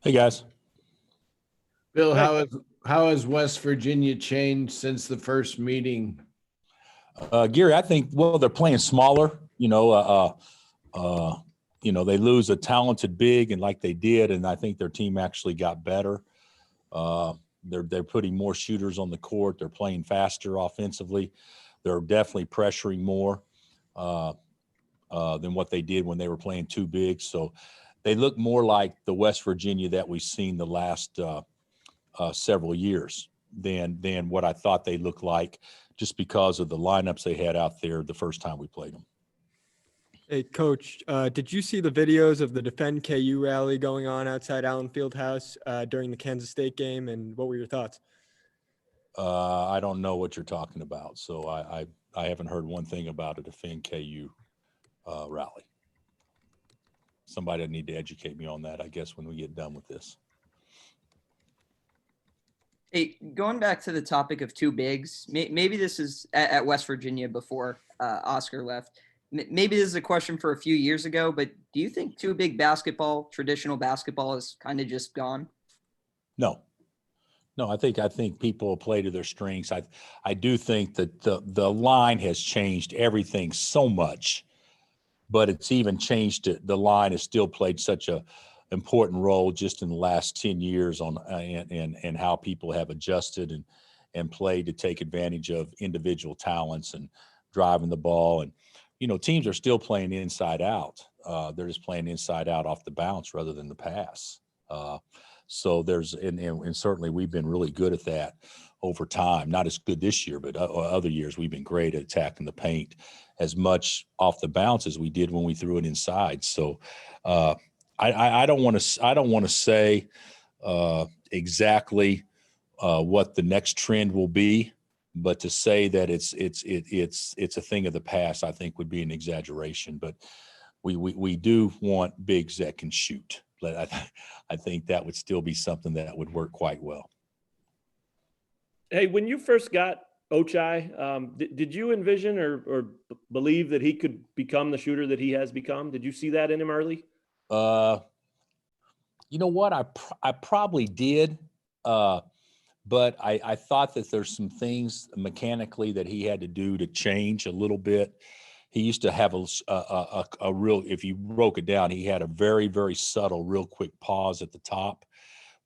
Hey guys. Bill, how has West Virginia changed since the first meeting? Gary, I think, well, they're playing smaller, they lose a talented big and like they did. And I think their team actually got better. They're putting more shooters on the court. They're playing faster offensively. They're definitely pressuring more than what they did when they were playing two bigs. So they look more like the West Virginia that we've seen the last several years than what I thought they looked like, just because of the lineups they had out there the first time we played them. Hey, Coach, did you see the videos of the Defend KU rally going on outside Allen Fieldhouse during the Kansas State game, and what were your thoughts? I don't know what you're talking about, so I haven't heard one thing about a Defend KU rally. Somebody need to educate me on that, I guess, when we get done with this. Hey, going back to the topic of two bigs, maybe this is at West Virginia before Oscar left. Maybe this is a question for a few years ago, but do you think two big basketball, traditional basketball, is kind of just gone? No, I think people play to their strengths. I do think that the line has changed everything so much, but it's even changed it. The line has still played such a important role just in the last 10 years on and how people have adjusted and played to take advantage of individual talents and driving the ball. And teams are still playing inside out. They're just playing inside out off the bounce rather than the pass. So there's and certainly we've been really good at that over time. Not as good this year, but other years we've been great at attacking the paint as much off the bounce as we did when we threw it inside. So I don't want to say exactly what the next trend will be, but to say that it's a thing of the past, I think would be an exaggeration. But we do want bigs that can shoot. I think that would still be something that would work quite well. Hey, when you first got Ochai, did you envision or believe that he could become the shooter that he has become? Did you see that in him early? You know what? I probably did, but I thought that there's some things mechanically that he had to do to change a little bit. He used to have a real, if you broke it down, he had a very, very subtle, real quick pause at the top,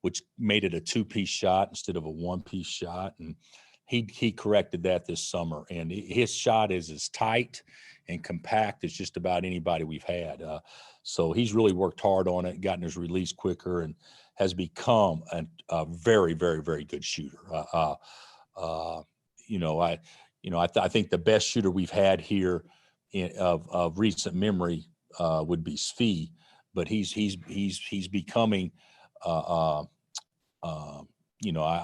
which made it a two-piece shot instead of a one-piece shot. And he corrected that this summer. And his shot is as tight and compact as just about anybody we've had. So he's really worked hard on it, gotten his release quicker, and has become a very, very, very good shooter. I think the best shooter we've had here of recent memory would be Svi, but he's becoming I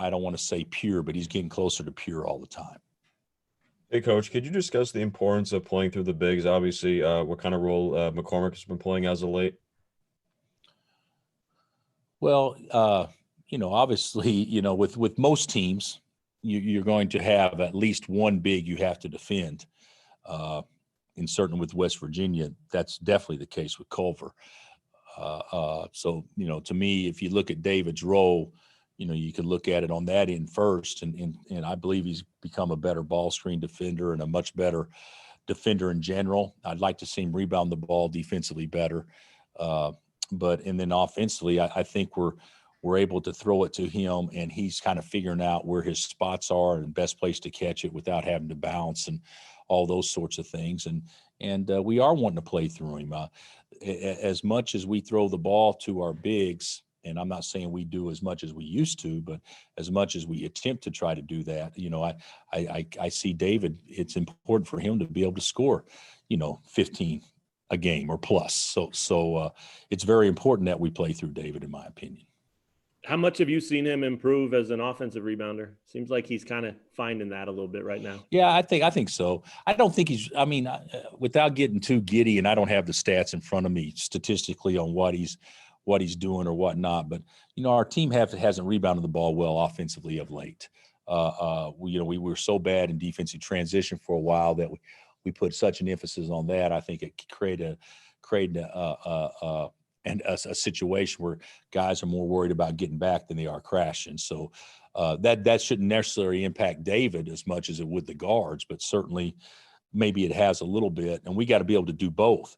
don't want to say pure, but he's getting closer to pure all the time. Hey, Coach, could you discuss the importance of playing through the bigs? Obviously, what kind of role McCormick has been playing as of late? Well, obviously, with most teams, you're going to have at least one big you have to defend. And certainly with West Virginia, that's definitely the case with Culver. So, to me, if you look at David's role, you could look at it on that end first. And I believe he's become a better ball screen defender and a much better defender in general. I'd like to see him rebound the ball defensively better. And then offensively, I think we're able to throw it to him, and he's kind of figuring out where his spots are and best place to catch it without having to bounce and all those sorts of things. And we are wanting to play through him. As much as we throw the ball to our bigs, and I'm not saying we do as much as we used to, but as much as we attempt to try to do that, I see David, it's important for him to be able to score, 15 a game or plus. So it's very important that we play through David, in my opinion. How much have you seen him improve as an offensive rebounder? Seems like he's kind of finding that a little bit right now. Yeah, I think so. I don't think without getting too giddy, and I don't have the stats in front of me statistically on what he's doing or whatnot, but our team hasn't rebounded the ball well offensively of late. We were so bad in defensive transition for a while that we put such an emphasis on that. I think it created and a situation where guys are more worried about getting back than they are crashing. So that shouldn't necessarily impact David as much as it would the guards, but certainly maybe it has a little bit. And we got to be able to do both.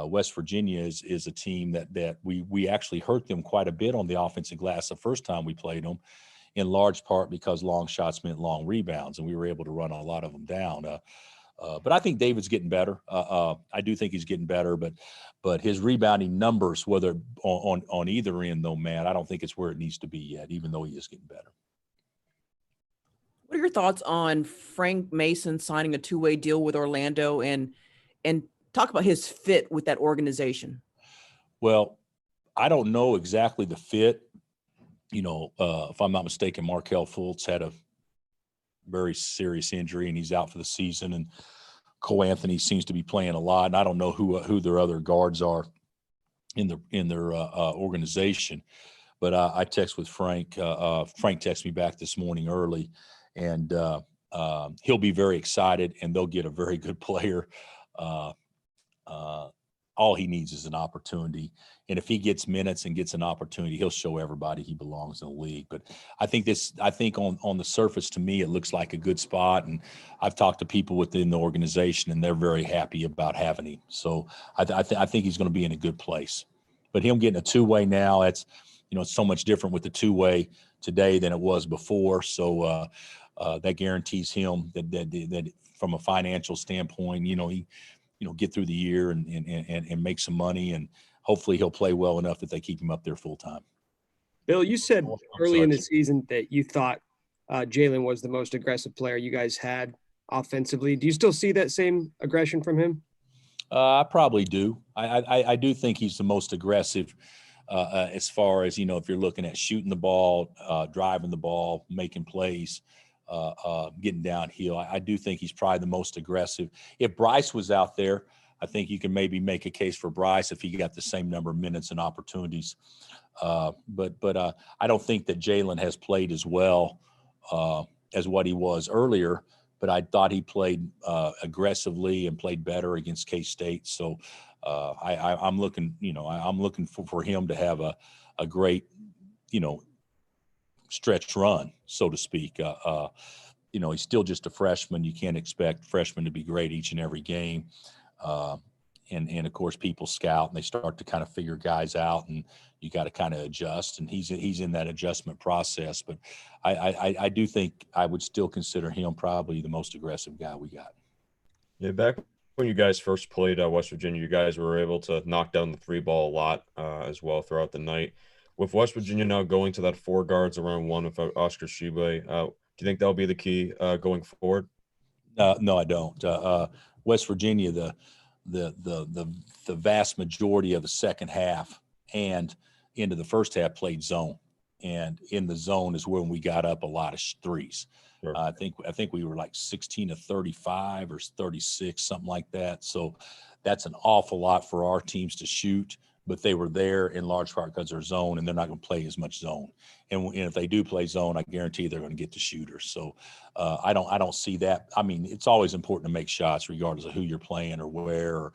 West Virginia is a team that we actually hurt them quite a bit on the offensive glass the first time we played them, in large part because long shots meant long rebounds, and we were able to run a lot of them down. But I think David's getting better. I do think he's getting better, but his rebounding numbers, whether on either end, though, Matt, I don't think it's where it needs to be yet, even though he is getting better. What are your thoughts on Frank Mason signing a two-way deal with Orlando, and talk about his fit with that organization? Well, I don't know exactly the fit. If I'm not mistaken, Markelle Fultz had a very serious injury and he's out for the season, and Cole Anthony seems to be playing a lot. And I don't know who their other guards are in their organization, but I text with Frank. Frank texted me back this morning early, and he'll be very excited, and they'll get a very good player. All he needs is an opportunity. And if he gets minutes and gets an opportunity, he'll show everybody he belongs in the league. But I think on the surface, to me, it looks like a good spot. And I've talked to people within the organization, and they're very happy about having him. So I think he's going to be in a good place. But him getting a two-way now, it's so much different with the two-way today than it was before. So that guarantees him that from a financial standpoint, he get through the year and make some money, and hopefully he'll play well enough that they keep him up there full time. Bill, you said I'm early in the sorry. season that you thought Jalen was the most aggressive player you guys had offensively. Do you still see that same aggression from him? I probably do. I do think he's the most aggressive as far as, if you're looking at shooting the ball, driving the ball, making plays, getting downhill. I do think he's probably the most aggressive. If Bryce was out there, I think you can maybe make a case for Bryce if he got the same number of minutes and opportunities. But I don't think that Jalen has played as well as what he was earlier, but I thought he played aggressively and played better against K-State. So I'm looking, I'm looking for him to have a great, stretch run, so to speak. He's still just a freshman. You can't expect freshmen to be great each and every game. And of course, people scout and they start to kind of figure guys out, and you got to kind of adjust. And he's in that adjustment process. But I do think I would still consider him probably the most aggressive guy we got. Yeah, back when you guys first played West Virginia, you guys were able to knock down the three ball a lot as well throughout the night. With West Virginia now going to that four guards around one with Oscar Tshiebwe, do you think that'll be the key going forward? No, I don't. West Virginia, the vast majority of the second half and into the first half played zone, and in the zone is when we got up a lot of threes. Sure. I think we were like 16 to 35 or 36, something like that. So that's an awful lot for our teams to shoot. But they were there in large part because they're zone, and they're not going to play as much zone. And if they do play zone, I guarantee they're going to get the shooters. So I don't see that. I mean, it's always important to make shots regardless of who you're playing or where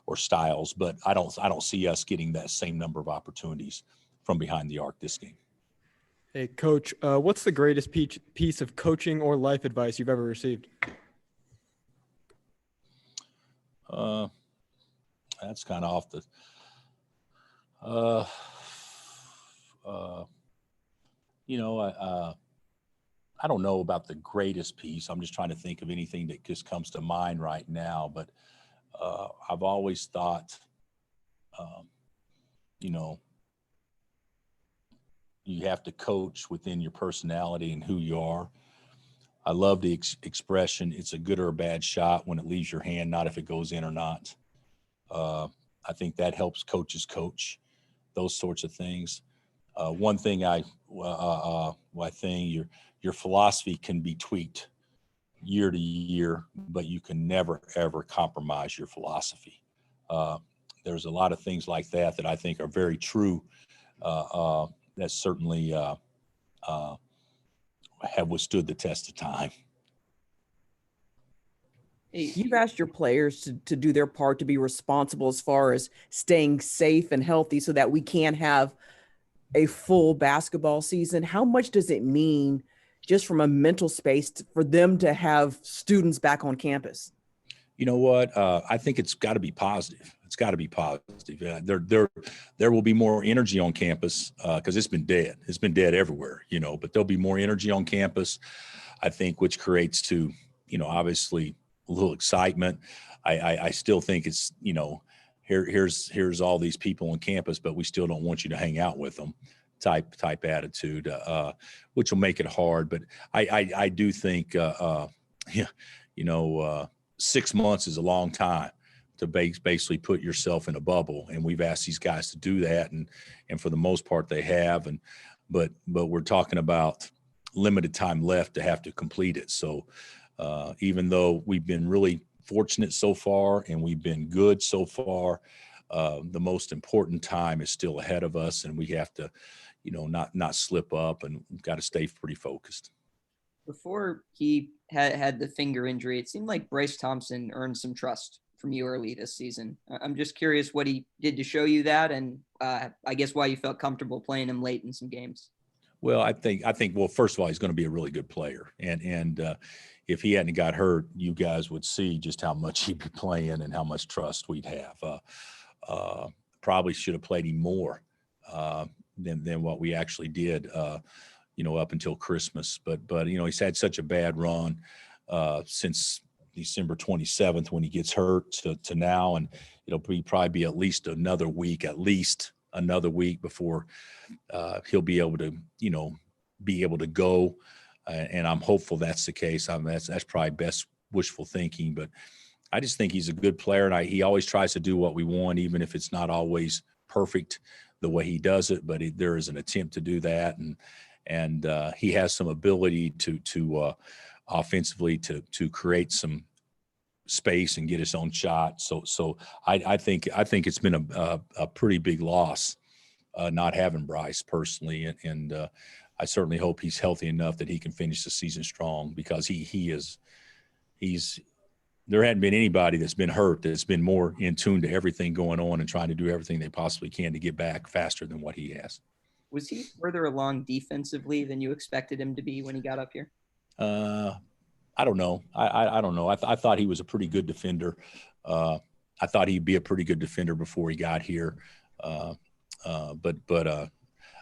or styles. But I don't see us getting that same number of opportunities from behind the arc this game. Hey, Coach, what's the greatest piece of coaching or life advice you've ever received? That's kind of off the I don't know about the greatest piece. I'm just trying to think of anything that just comes to mind right now. But I've always thought, you have to coach within your personality and who you are. I love the expression, it's a good or a bad shot when it leaves your hand, not if it goes in or not. I think that helps coaches coach. Those sorts of things. One thing I think your philosophy can be tweaked year to year, but you can never, ever compromise your philosophy. There's a lot of things like that I think are very true that certainly have withstood the test of time. You've asked your players to do their part to be responsible as far as staying safe and healthy so that we can have a full basketball season. How much does it mean just from a mental space for them to have students back on campus? You know what? I think it's got to be positive. It's got to be positive. There will be more energy on campus because it's been dead. It's been dead everywhere, but there'll be more energy on campus, I think, which creates to, obviously a little excitement. I still think it's, here's all these people on campus, but we still don't want you to hang out with them type attitude, which will make it hard. But I do think, 6 months is a long time to basically put yourself in a bubble. And we've asked these guys to do that. And for the most part they have. But we're talking about limited time left to have to complete it. So even though we've been really fortunate so far and we've been good so far, the most important time is still ahead of us. And we have to, not slip up, and we've got to stay pretty focused. Before he had the finger injury, it seemed like Bryce Thompson earned some trust from you early this season. I'm just curious what he did to show you that, and I guess why you felt comfortable playing him late in some games. Well, I think. Well, first of all, he's going to be a really good player, and if he hadn't got hurt, you guys would see just how much he'd be playing and how much trust we'd have. Probably should have played him more than what we actually did. Up until Christmas, but he's had such a bad run since December 27th when he gets hurt to now, and it'll probably be at least another week before he'll be able to go, and I'm hopeful that's the case. That's probably best wishful thinking, but I just think he's a good player, and he always tries to do what we want, even if it's not always perfect the way he does it, but there is an attempt to do that, and he has some ability to offensively to create some space and get his own shot. So I think it's been a pretty big loss not having Bryce personally, and I certainly hope he's healthy enough that he can finish the season strong, because he's there hadn't been anybody that's been hurt that's been more in tune to everything going on and trying to do everything they possibly can to get back faster than what he has. Was he further along defensively than you expected him to be when he got up here? I don't know. I don't know. I thought he was a pretty good defender. I thought he'd be a pretty good defender before he got here. But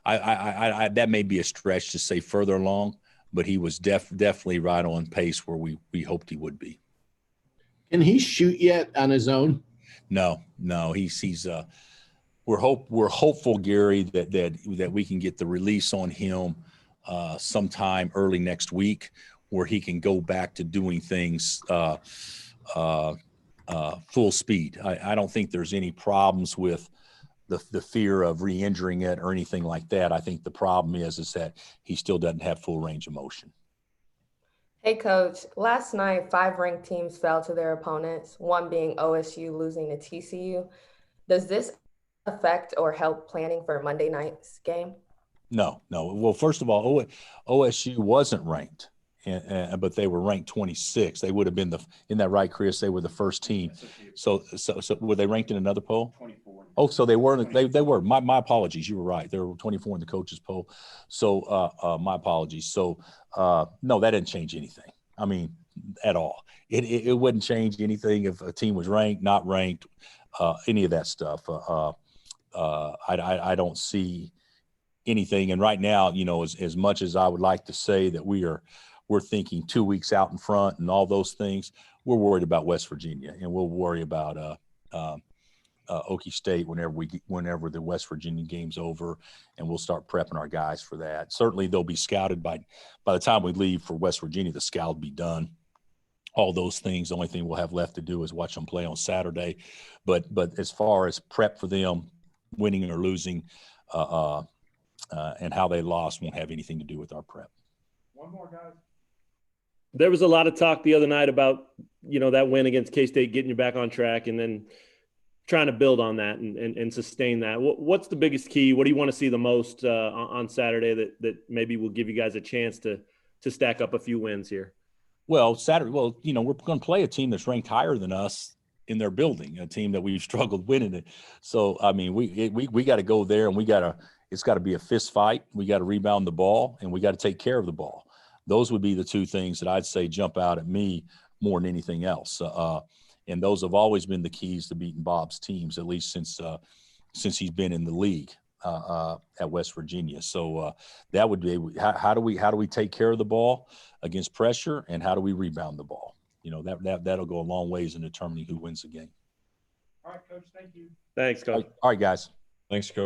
that may be a stretch to say further along, but he was definitely right on pace where we hoped he would be. Can he shoot yet on his own? No. He's we're hopeful, Gary, that we can get the release on him sometime early next week, where he can go back to doing things full speed. I don't think there's any problems with the fear of re-injuring it or anything like that. I think the problem is that he still doesn't have full range of motion. Hey, Coach. Last night, 5 ranked teams fell to their opponents, one being OSU losing to TCU. Does this affect or help planning for Monday night's game? No. Well, first of all, OSU wasn't ranked, but they were ranked 26. They would have been isn't that right, Chris? They were the first team. So were they ranked in another poll? 24. Oh, so they were. They were. My apologies. You were right. They were 24 in the coaches poll. So my apologies. So no, that didn't change anything. I mean, at all. It wouldn't change anything if a team was ranked, not ranked, any of that stuff. I don't see anything. And right now, as much as I would like to say that we're thinking 2 weeks out in front and all those things, we're worried about West Virginia, and we'll worry about Okie State whenever the West Virginia game's over, and we'll start prepping our guys for that. Certainly they'll be scouted by the time we leave for West Virginia. The scout will be done. All those things. The only thing we'll have left to do is watch them play on Saturday. But as far as prep for them, winning or losing, and how they lost won't have anything to do with our prep. One more, guys. There was a lot of talk the other night about, that win against K-State getting you back on track and then trying to build on that and sustain that. What's the biggest key? What do you want to see the most on Saturday that maybe will give you guys a chance to stack up a few wins here? Well, Saturday, we're going to play a team that's ranked higher than us in their building, a team that we've struggled winning it. So, I mean, we got to go there, and it's got to be a fist fight. We got to rebound the ball, and we got to take care of the ball. Those would be the two things that I'd say jump out at me more than anything else. And those have always been the keys to beating Bob's teams, at least since he's been in the league at West Virginia. So that would be how do we take care of the ball against pressure, and how do we rebound the ball? That'll go a long ways in determining who wins the game. Thanks, Coach. All right, guys. Thanks, Coach.